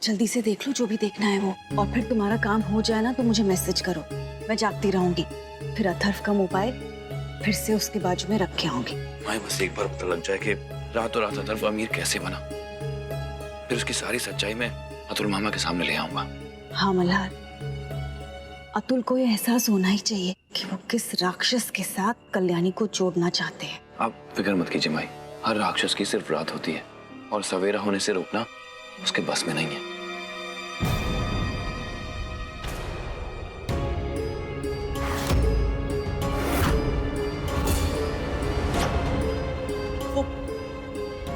जल्दी से देख लो जो भी देखना है वो, और फिर तुम्हारा काम हो जाए ना तो मुझे मैसेज करो, मैं जागती रहूंगी। फिर अथर्व का मोबाइल फिर से उसके बाजू में रख के आऊंगी। माई बस एक बार पता लग जाए कि रातों रात अथर्व अमीर कैसे बना, फिर उसकी सारी सच्चाई मैं अतुल मामा के सामने ले आऊंगा। हाँ मल्हार, अतुल को ये एहसास होना ही चाहिए कि वो किस राक्षस के साथ कल्याणी को जोड़ना चाहते हैं। आप फिक्र मत कीजिए माई, हर राक्षस की सिर्फ रात होती है और सवेरा होने से रोकना उसके बस में नहीं है।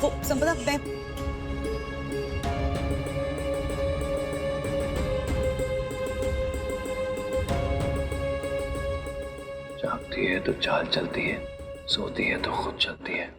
वो संपदा, मैं जागती है तो चाल चलती है, सोती है तो खुद चलती है।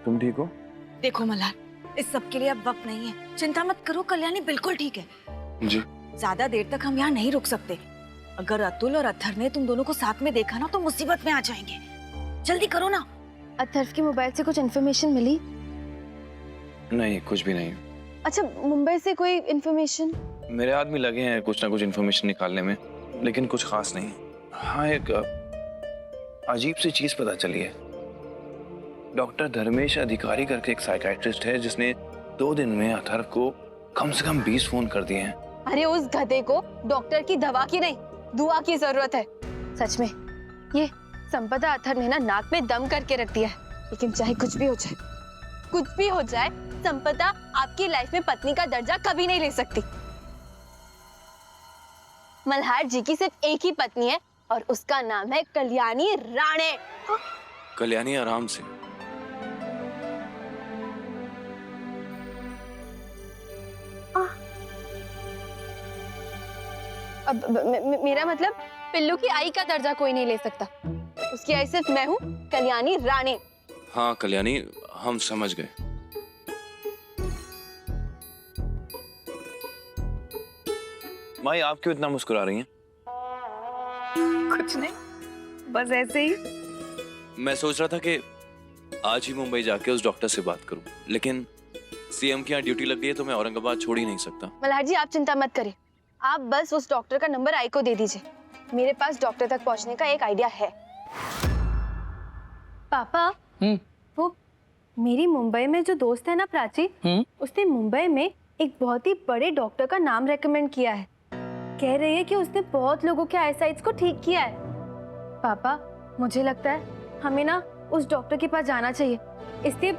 तुम ठीक हो? देखो मल्हार, इस सब के लिए अब वक्त नहीं है, चिंता मत करो, कल्याणी बिल्कुल ठीक है। जी। ज्यादा देर तक हम यहाँ नहीं रुक सकते। अगर अतुल और अथर्व ने तुम दोनों को साथ में देखा ना तो मुसीबत में आ जाएंगे। जल्दी करो ना। अथर्व के मोबाइल से कुछ इन्फॉर्मेशन मिली? नहीं, कुछ भी नहीं। अच्छा, मुंबई से कोई इन्फॉर्मेशन? मेरे आदमी लगे हैं कुछ ना कुछ इन्फॉर्मेशन निकालने में, लेकिन कुछ खास नहीं। हाँ, एक अजीब सी चीज पता चली है। डॉक्टर धर्मेश अधिकारी करके एक साइकियाट्रिस्ट है जिसने 2 दिन में अथर्व को कम से कम 20 फोन कर दिए हैं। अरे उस गधे को डॉक्टर की दवा की नहीं, दुआ की जरूरत है। सच में ये संपदा अथर्व ने ना नाक में दम करके रख दिया है। लेकिन चाहे कुछ भी हो जाए, कुछ भी हो जाए, संपदा आपकी लाइफ में पत्नी का दर्जा कभी नहीं ले सकती। मल्हार जी की सिर्फ एक ही पत्नी है और उसका नाम है कल्याणी राणे। कल्याणी आराम से। अब मेरा मतलब पिल्लू की आई का दर्जा कोई नहीं ले सकता। उसकी आई सिर्फ मैं हूँ, कल्याणी राणे। हाँ कल्याणी, हम समझ गए। माई, आप क्यों इतना मुस्कुरा रही हैं? कुछ नहीं, बस ऐसे ही। मैं सोच रहा था कि आज ही मुंबई जाके उस डॉक्टर से बात करूं, लेकिन सीएम की यहाँ ड्यूटी लग गई है तो मैं औरंगाबाद छोड़ ही नहीं सकता। मल्हार जी, आप चिंता मत करिए, आप बस उस डॉक्टर का नंबर आई को दे दीजिए। मेरे पास डॉक्टर तक पहुंचने का एक आइडिया है। पापा, वो मेरी मुंबई में जो दोस्त है ना प्राची, उसने मुंबई में एक बहुत ही बड़े डॉक्टर का नाम रेकमेंड किया है। कह रही है कि उसने बहुत लोगों के आईसाइट्स को ठीक किया है। पापा, मुझे लगता है हमें ना उस डॉक्टर के पास जाना चाहिए। इसलिए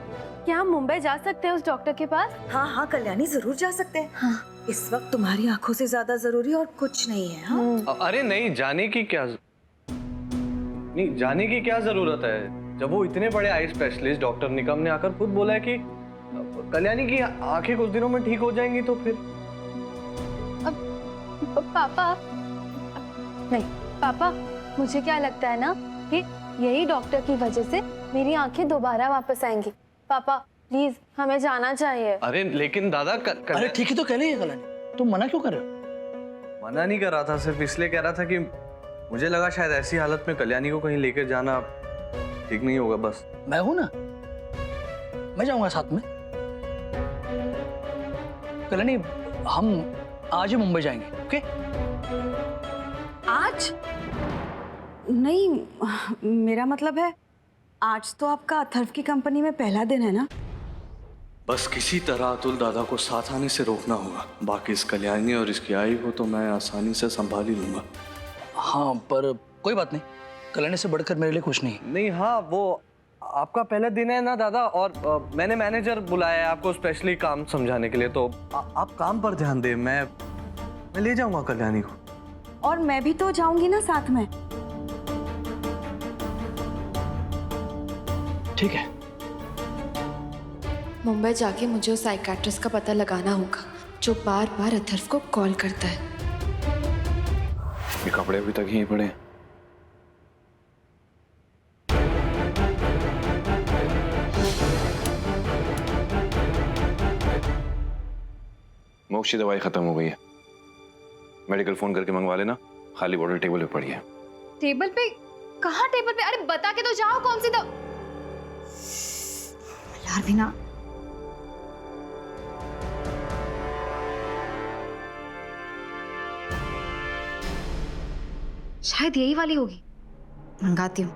क्या हम मुंबई जा सकते हैं उस डॉक्टर के पास? हाँ हाँ कल्याणी, जरूर जा सकते हैं। हाँ। इस वक्त तुम्हारी आंखों से ज्यादा जरूरी और कुछ नहीं है। हाँ? अरे नहीं, जाने की क्या जरूरत है? जब वो इतने बड़े आई स्पेशलिस्ट डॉक्टर निकम ने आकर खुद बोला है कि कल्याणी की आंखें कुछ दिनों में ठीक हो जाएंगी, तो फिर पापा नहीं, पापा मुझे क्या लगता है ना कि यही डॉक्टर की वजह से मेरी आंखें दोबारा वापस आएंगी। पापा प्लीज, हमें जाना चाहिए। अरे लेकिन दादा अरे ठीक ही तो कह रही है कल्याणी, तुम मना क्यों कर रहे हो? मना नहीं कर रहा था, सिर्फ इसलिए कह रहा था कि मुझे लगा शायद ऐसी हालत में कल्याणी को कहीं लेकर जाना ठीक नहीं होगा। बस मैं हूं ना, मैं जाऊंगा साथ में। कल्याणी, हम आज ही मुंबई जाएंगे, ओके? आज नहीं, मेरा मतलब है आज तो आपका अथर्व की कंपनी में पहला दिन है ना। बस किसी तरह अतुल दादा को साथ आने से रोकना होगा। बाकी इस कल्याणी और इसकी आई को तो मैं आसानी से संभाल ही लूंगा। हाँ, पर कोई बात नहीं, कल्याणी से बढ़कर मेरे लिए कुछ नहीं। नहीं, हाँ, वो आपका पहला दिन है ना दादा, और मैंने मैनेजर बुलाया है आपको स्पेशली काम समझाने के लिए, तो आप काम पर ध्यान दें। मैं ले जाऊंगा कल्याणी को। और मैं भी तो जाऊंगी ना साथ में। ठीक है। मुंबई जाके मुझे उस साइकियाट्रिस्ट का पता लगाना होगा जो बार बार अथर्व को कॉल करता है। ये कपड़े अभी तक यहीं पड़े हैं। मोक्ष की दवाई खत्म हो गई है, मेडिकल फोन करके मंगवा लेना, खाली बोतल टेबल पे पड़ी है। टेबल पे? कहाँ टेबल पे? अरे बता के तो जाओ कौन सी दवा। यार बिना शायद यही वाली होगी, मंगाती हूँ।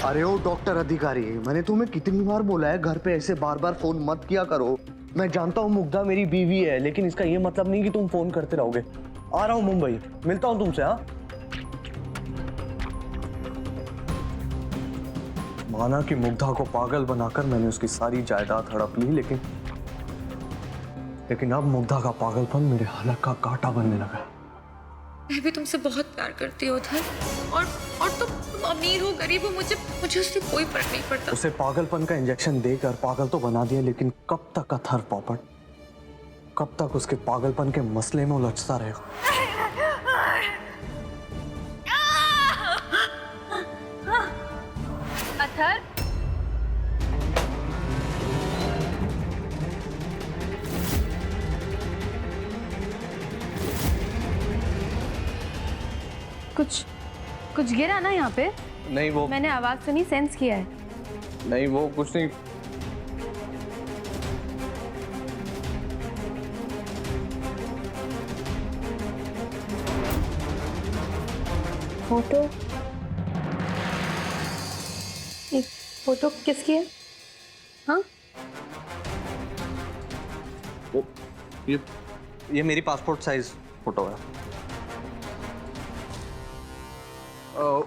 अरे ओ डॉक्टर अधिकारी, मैंने तुम्हें कितनी बार बोला है घर पे ऐसे बार बार फोन मत किया करो। मैं जानता हूँ मुग्धा मेरी बीवी है, लेकिन इसका ये मतलब नहीं कि तुम फोन करते रहोगे। आ रहा हूँ मुंबई, मिलता हूँ तुमसे। हाँ, माना कि मुग्धा को पागल बनाकर मैंने उसकी सारी जायदाद हड़प ली, लेकिन अब मुग्धा का पागलपन मेरे हलक का कांटा बनने लगा। मैं भी तुमसे बहुत प्यार करती हूँ अथर्व, और तुम अमीर हो गरीब हो, मुझे उससे कोई फर्क नहीं पड़ता। उसे पागलपन का इंजेक्शन देकर पागल तो बना दिया, लेकिन कब तक अथर्व पोपट, कब तक उसके पागलपन के मसले में उलझता रहेगा? अथर्व, कुछ गिरा ना यहाँ पे? नहीं वो मैंने आवाज सुनी, सेंस किया है। नहीं वो कुछ नहीं। फोटो? ये फोटो किसकी है? हाँ, ये मेरी पासपोर्ट साइज फोटो है।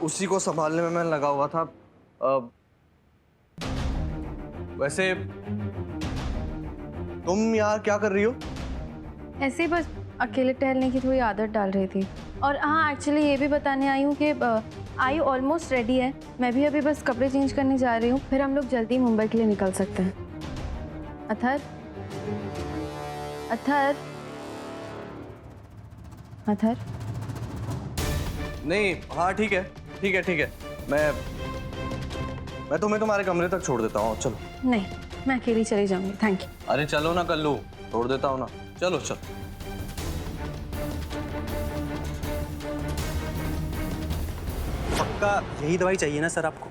उसी को संभालने में मैं लगा हुआ था। वैसे तुम यार क्या कर रही हो? ऐसे ही बस अकेले टहलने की थोड़ी आदत डाल रही थी। और हाँ, एक्चुअली ये भी बताने आई हूँ कि आई ऑलमोस्ट रेडी है। मैं भी अभी बस कपड़े चेंज करने जा रही हूँ, फिर हम लोग जल्दी मुंबई के लिए निकल सकते हैं। अथर्व, अथर्व, अथर्व। नहीं, हाँ ठीक है। मैं तुम्हें तुम्हारे कमरे तक छोड़ देता हूँ, चलो। नहीं, मैं अकेली चली जाऊंगी, थैंक यू। अरे चलो ना कल्लू, छोड़ देता हूँ ना, चलो। पक्का यही दवाई चाहिए ना सर आपको?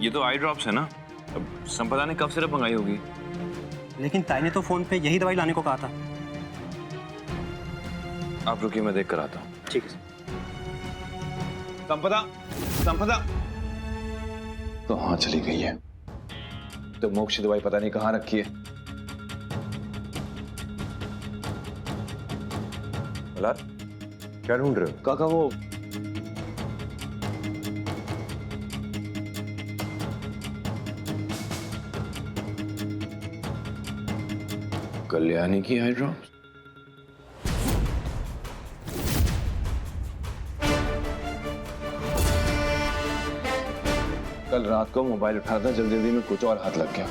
ये तो आई ड्रॉप्स है ना, अब संपदा ने कब सिरप मंगाई होगी। लेकिन ताई ने तो फोन पे यही दवाई लाने को कहा था। आप रुकिए, मैं देख कर आता हूँ। ठीक है सर। संपदा तो हाँ चली गई है। तो मोक्ष की दवाई पता नहीं कहाँ रखी है। क्या ढूंढ रहे हो? काका वो कल्याणी की आई ड्रॉप्स। कल रात को मोबाइल उठा था, जल्दी में कुछ और हाथ लग गया।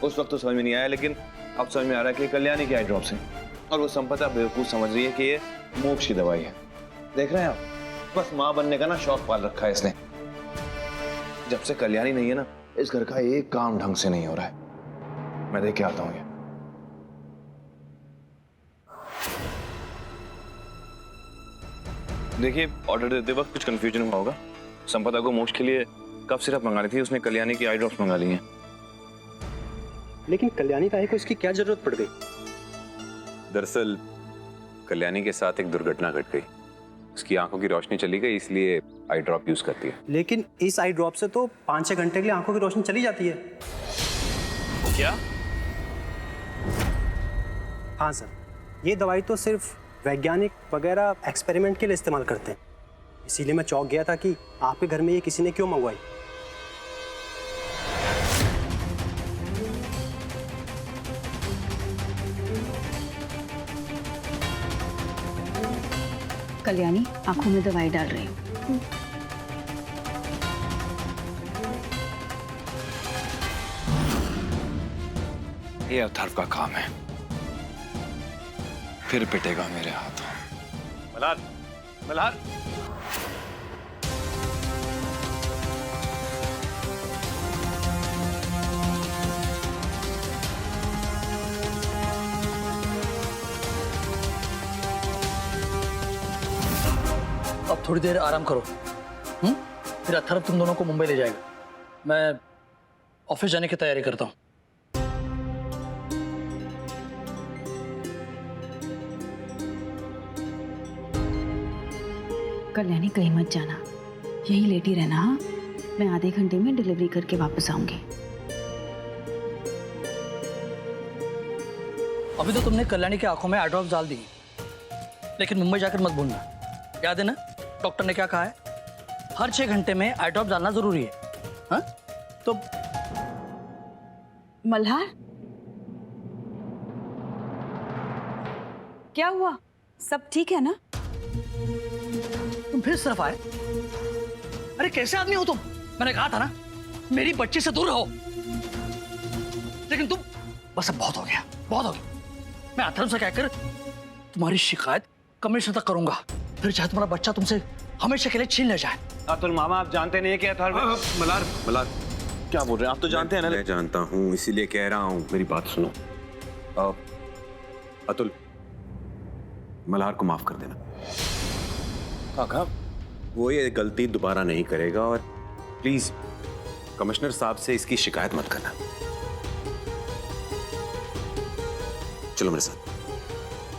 उस वक्त तो समझ में नहीं आया, लेकिन अब समझ में आ रहा है कि कल्याणी की आई ड्रॉप्स है और वो संपदा बेवकूफ समझ रही है कि ये मोक्ष की दवाई है। देख रहे हैं आप, बस माँ बनने का ना शौक पाल रखा है इसने। जब से कल्याणी नहीं है ना, इस घर का एक काम ढंग से नहीं हो रहा है। मैं देख के आता हूँ। ये देखिए, ऑर्डर देते वक्त कुछ कंफ्यूजन हुआ होगा। संपदा को मोक्ष के लिए कफ सिरप मंगानी थी, उसने कल्याणी की आई ड्रॉप्स मंगा ली हैं। लेकिन कल्याणी ताई को इसकी क्या जरूरत पड़ गई? दरअसल कल्याणी के साथ एक दुर्घटना घट गई, उसकी आंखों की रोशनी चली गई, इसलिए आई ड्रॉप यूज करती है। लेकिन इस आई ड्रॉप से तो 5-6 घंटे के लिए आंखों की रोशनी चली जाती है। क्या? हाँ सर, ये दवाई तो सिर्फ वैज्ञानिक वगैरह एक्सपेरिमेंट के लिए इस्तेमाल करते हैं। इसीलिए मैं चौंक गया था कि आपके घर में ये किसी ने क्यों मंगवाई। कल्याणी आंखों में दवाई डाल रही हूँ। ये अथर्व का काम है, फिर पिटेगा मेरे हाथों। मल्हार, मल्हार। अब थोड़ी देर आराम करो। फिर अथर्व तुम दोनों को मुंबई ले जाएगा। मैं ऑफिस जाने की तैयारी करता हूँ। कल्याणी कहीं मत जाना, यहीं लेटी रहना। हाँ, मैं आधे घंटे में डिलीवरी करके वापस आऊंगी। अभी तो तुमने कल्याणी की आंखों में आई ड्रॉप्स डाल दी, लेकिन मुंबई जाकर मत भूलना। याद है ना डॉक्टर ने क्या कहा है? हर 6 घंटे में आई ड्रॉप डालना जरूरी है। हाँ? तो मल्हार, क्या हुआ? सब ठीक है ना? तुम फिर सिर्फ आए? अरे कैसे आदमी हो तुम? मैंने कहा था ना मेरी बच्ची से दूर रहो, लेकिन तुम बस अब बहुत हो गया, बहुत हो गया। मैं अथर्व से कहकर तुम्हारी शिकायत कमिश्नर तक करूंगा, फिर चाहे तुम्हारा बच्चा तुमसे हमेशा के लिए छीन ले जाए। अतुल मामा, आप जानते नहीं कि अथर्व। मल्हार, मल्हार क्या बोल रहे हैं आप? तो जानते हैं ना। मैं जानता हूँ, इसीलिए कह रहा हूँ, मेरी बात सुनो। अतुल, मल्हार को माफ कर देना। काका, वो ये गलती दोबारा नहीं करेगा, और प्लीज कमिश्नर साहब से इसकी शिकायत मत करना। चलो मेरे साथ,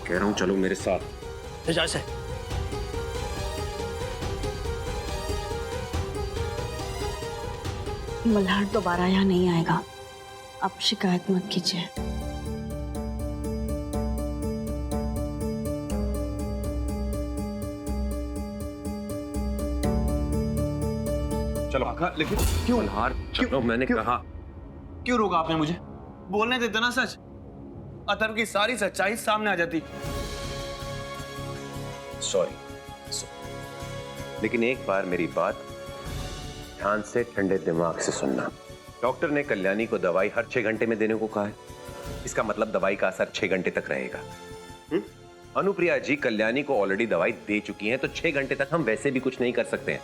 कह रहा हूं चलो मेरे साथ। जैसे मल्हार दोबारा यहाँ नहीं आएगा, आप शिकायत मत कीजिए। चलो काका, लेकिन क्यों मल्हार? चलो, मैंने कहा। क्यों रोका आपने मुझे? बोलने देते ना सच, अथर्व की सारी सच्चाई सामने आ जाती। सॉरी, लेकिन एक बार मेरी बात ध्यान से ठंडे दिमाग से सुनना। डॉक्टर ने कल्याणी को दवाई हर 6 घंटे में देने को कहा है। इसका मतलब दवाई का असर 6 घंटे तक रहेगा। अनुप्रिया जी कल्याणी को ऑलरेडी दवाई दे चुकी हैं, तो 6 घंटे तक हम वैसे भी कुछ नहीं कर सकते हैं।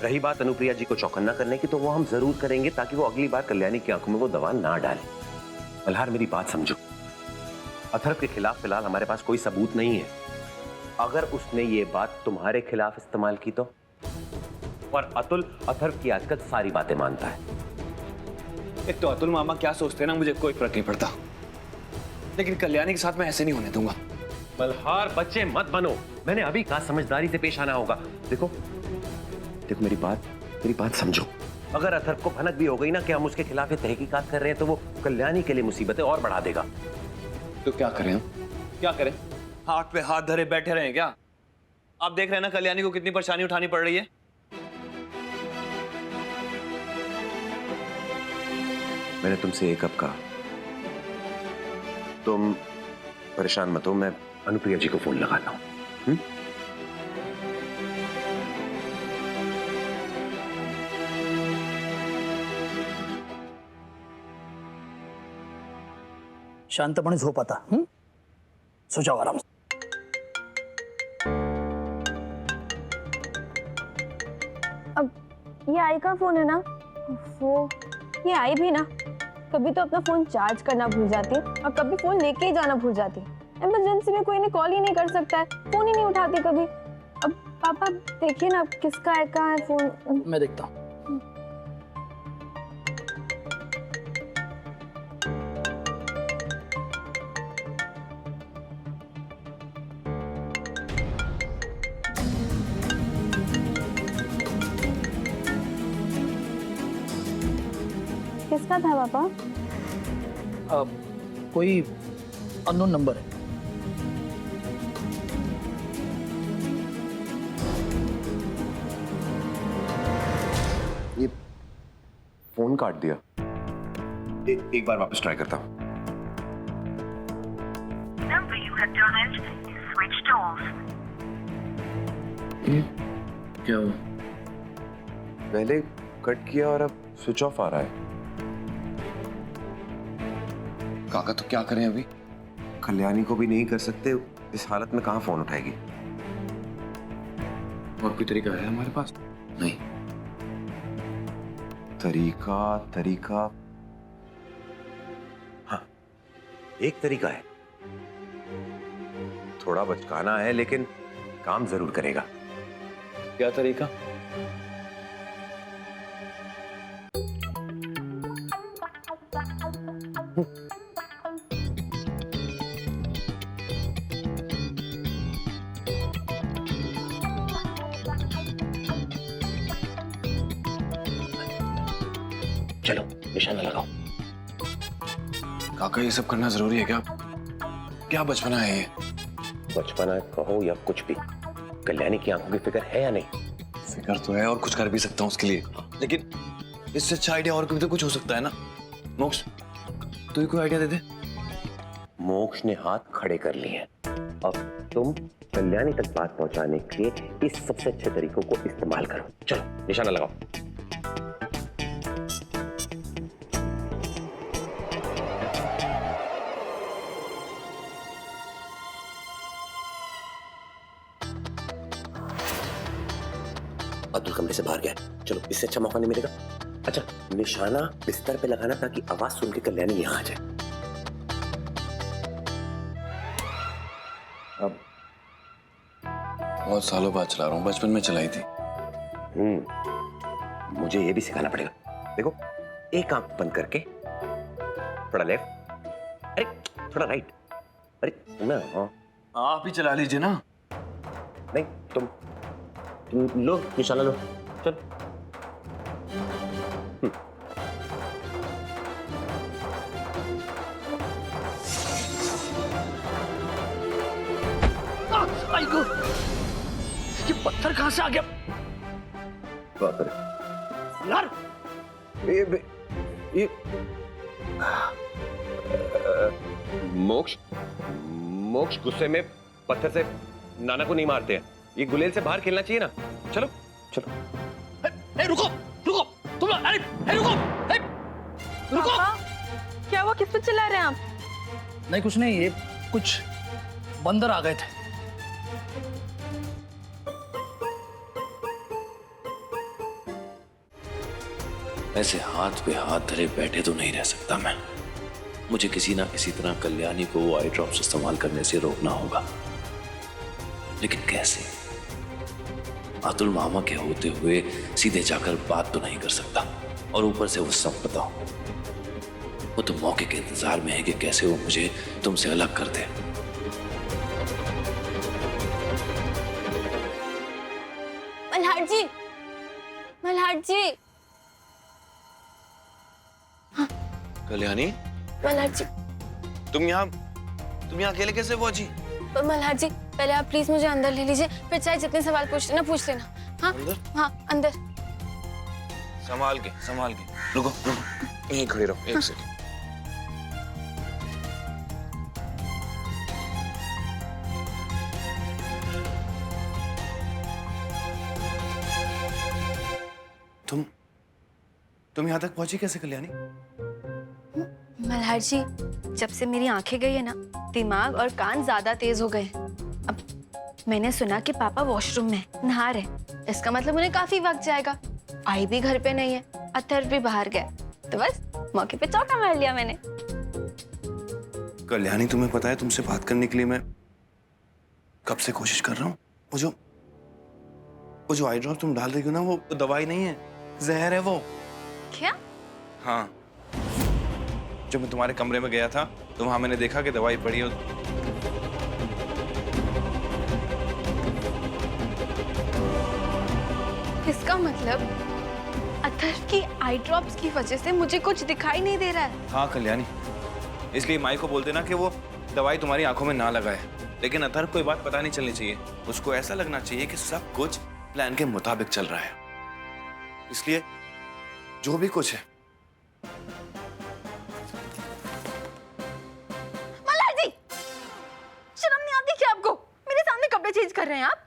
रही बात अनुप्रिया जी को चौकन्ना करने की, तो वो हम जरूर करेंगे, ताकि वो अगली बार कल्याणी की आंखों में वो दवा ना डाले। मल्हार, मेरी बात समझो। अथर्व के खिलाफ फिलहाल हमारे पास कोई सबूत नहीं है। अगर उसने ये बात तुम्हारे खिलाफ इस्तेमाल की तो? और अतुल अथर्व की आजकल सारी बातें मानता है। एक तो अतुल मामा क्या सोचते हैं ना, मुझे कोई फर्क नहीं पड़ता, लेकिन कल्याणी के साथ मैं ऐसे नहीं होने दूंगा। मल्हार, बच्चे मत बनो। मैंने अभी कहा समझदारी से पेश आना होगा। देखो देखो, मेरी बात समझो। अगर अथर्व को भनक भी हो गई ना कि हम उसके खिलाफ ये तहकीकात कर रहे हैं, तो वो कल्याणी के लिए मुसीबतें और बढ़ा देगा। तो क्या करें हम? क्या करें? हाथ पे हाथ धरे बैठे रहे क्या? आप देख रहे हैं ना कल्याणी को कितनी परेशानी उठानी पड़ रही है। मैंने तुमसे एक कब कहा, तुम परेशान मत हो, मैं अनुप्रिया जी को फोन लगाता हूं। शांतपणे झोप आता। सो जाओ आराम से। अब ये आई का फोन है ना, वो ये आई भी ना कभी तो अपना फोन चार्ज करना भूल जाती है, और कभी फोन लेके ही जाना भूल जाती है। इमरजेंसी में कोई इन्हें कॉल ही नहीं कर सकता है, फोन ही नहीं उठाती कभी। अब पापा देखिए ना किसका है, कहाँ है फोन। मैं देखता हूँ। किसका था पापा? कोई अननोन नंबर है। ये फोन काट दिया। एक बार वापस ट्राई करता हूं। number you have dialed is ये क्या हुआ? पहले कट किया और अब स्विच ऑफ आ रहा है। काका तो क्या करें अभी? कल्याणी को भी नहीं कर सकते, इस हालत में कहाँ फोन उठाएगी? और कोई तरीका है हमारे पास? नहीं। तरीका हाँ, एक तरीका है। थोड़ा बचकाना है लेकिन काम जरूर करेगा। क्या तरीका? चलो निशाना लगाओ। काका ये सब करना जरूरी है क्या? क्या बचपना है ये? बचपना कहो या कुछ भी, कल्याणी की आंखों की फिक्र है या नहीं? फिक्र तो है और कुछ कर भी सकता हूँ उसके लिए, लेकिन इससे अच्छा आइडिया और भी तो कुछ हो सकता है ना। मोक्ष, तू ही कोई आइडिया दे दे। मोक्ष ने हाथ खड़े कर लिए हैं। अब तुम कल्याणी तक बात पहुंचाने के इस सबसे अच्छे तरीकों को इस्तेमाल करो। चलो निशाना लगाओ। अब्दुल कमरे से बाहर गया, चलो इससे अच्छा मौका नहीं मिलेगा। अच्छा, निशाना बिस्तर पे लगाना ताकि आवाज सुन के कल्याणी यहाँ आ जाए। अब बहुत सालों बाद चला रहा हूँ, बचपन में चलाई थी। मुझे ये भी सिखाना पड़ेगा। देखो, एक आंख बंद करके थोड़ा लेफ्ट, अरे थोड़ा राइट, अरे मैं हाँ आप ही चला लीजिए ना। नहीं, तुम लो निशाना लो, चल। आई गो, ये पत्थर कहां से आ गया बाप रे यार? ये मोक्ष गुस्से में पत्थर से नाना को नहीं मारते हैं। ये गुलेल से बाहर खेलना चाहिए ना। चलो चलो। ए, रुको रुको तुम, अरे रुको, रुको। क्या हुआ, किस पे चिल्ला रहे हैं आप? नहीं कुछ नहीं, ये कुछ बंदर आ गए थे। ऐसे हाथ पे हाथ धरे बैठे तो नहीं रह सकता मैं। मुझे किसी ना किसी तरह कल्याणी को वो आई ड्रॉप्स इस्तेमाल करने से रोकना होगा, लेकिन कैसे? अतुल मामा के होते हुए सीधे जाकर बात तो नहीं कर सकता, और ऊपर से वो सब बताओ। वो तो मौके के इंतजार में है कि कैसे वो मुझे तुमसे अलग कर दे। मल्हार जी, मल्हार जी, कल्याणी, मल्हार जी, तुम यहाँ अकेले कैसे पहुंची? मल्हार जी, पहले आप प्लीज मुझे अंदर ले लीजिए, फिर चाहे जितने सवाल पूछ लेना पूछ लेना। हाँ अंदर? हाँ अंदर। संभाल के रुको यहीं खड़े रहो, एक सेकंड। तुम यहाँ तक पहुंची कैसे कल्याणी? मल्हार जी, जब से मेरी आंखें गई है ना, दिमाग और कान ज्यादा तेज हो गए। अब मैंने सुना कि पापा वॉशरूम में नहा रहे, इसका मतलब उन्हें काफी वक्त जाएगा। आई भी घर पे नहीं है, अथर्व भी बाहर गए, तो बस मौके पे चौका मार लिया मैंने। कल्याणी, तुम्हें पता है तुमसे बात करने के लिए मैं कब से कोशिश कर रहा हूँ। वो जो आई ड्रॉप तुम डाल रही हो ना, वो दवाई नहीं है, जहर है वो। क्या? हाँ, जब मैं तुम्हारे कमरे में गया था तो वहां मैंने देखा कि दवाई पड़ी हो। इसका मतलब अथर्व की आई ड्रॉप्स की वजह से मुझे कुछ दिखाई नहीं दे रहा है। हाँ कल्याणी, इसलिए माई को बोल देना कि वो दवाई तुम्हारी आंखों में ना लगाए। लेकिन अथर्व को ये बात पता नहीं चलनी चाहिए, उसको ऐसा लगना चाहिए कि सब कुछ प्लान के मुताबिक चल रहा है। इसलिए जो भी कुछ है। मल्हार जी, शर्म नहीं आती क्या आपको? रहे हैं आप?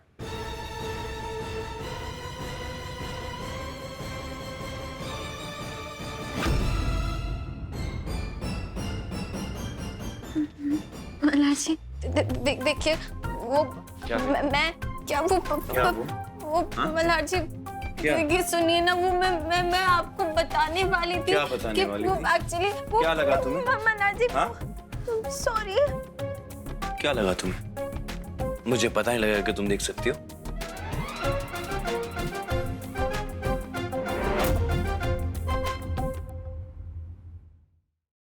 मल्हार जी देखिए वो क्या? मैं क्या वो मल्हार जी क्या? देखिए सुनिए ना, वो मैं आपको बताने वाली थी क्या बताने कि वाली वो थी? एक्चुअली क्या लगा तुम्हें? मल्हार जी हाँ? सॉरी। क्या लगा तुम्हें? मुझे पता नहीं लगा कि तुम देख सकती हो।